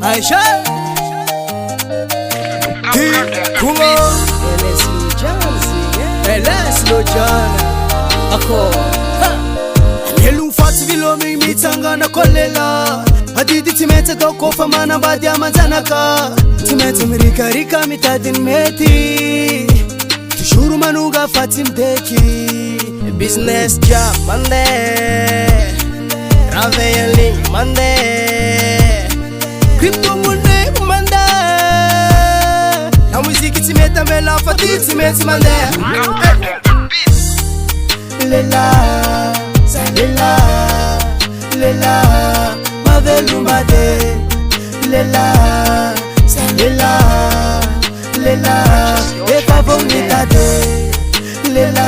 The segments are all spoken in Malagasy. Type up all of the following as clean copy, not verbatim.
Aisha Kuma LS Lojana Ako Nelu fati vilomi mitangana kolela Hadidi timete doko famana badia manzanaka Timete mirika rika mitadin meti Tushuru manuga fati mdeki Business job Monday Raveling Monday Crypto Monday Monday La musique timete mela fati timete Monday Lela Lela Lela Mavelumbade Lela Lela Lela Eka vonitade Lela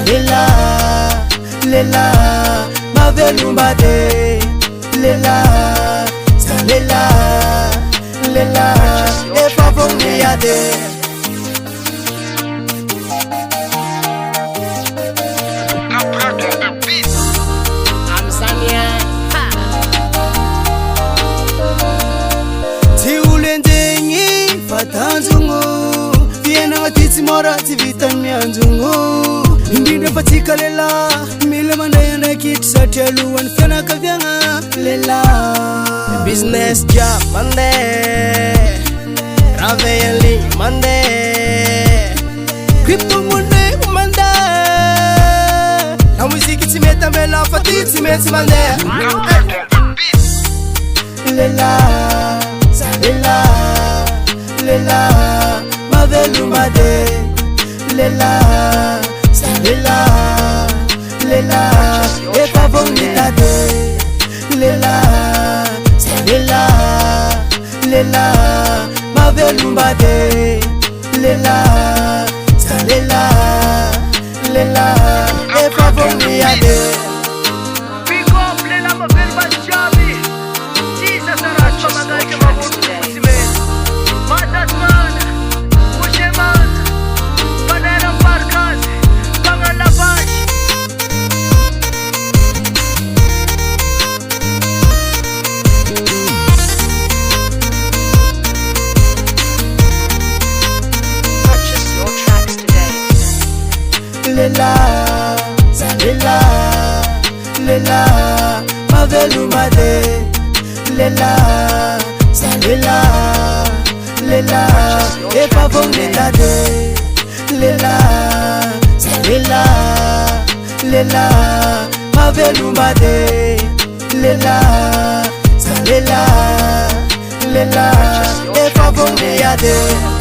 Lela Lela Mavelumbade Lela Lela Lela Eka vonitade Mora tivitan mianzungu Indina patika lela Mila mandayana kit satelu Wan fena kavyanga lela Business job Monday Raveling Monday Crypto Monday Monday La musique timeta mela fati timeti Monday Lela Lela Lela Mavelumbade Lela Lela Lela Eka vonitade Lela Lela Lela Mavelumbade Lela Lela Lela Eka vonitade Lela, Lela, Lela, Mavelumbade Lela, Lela, Lela, Eka vonitade Lela, Lela, Lela, Mavelumbade Lela, Lela, Lela, Eka vonitade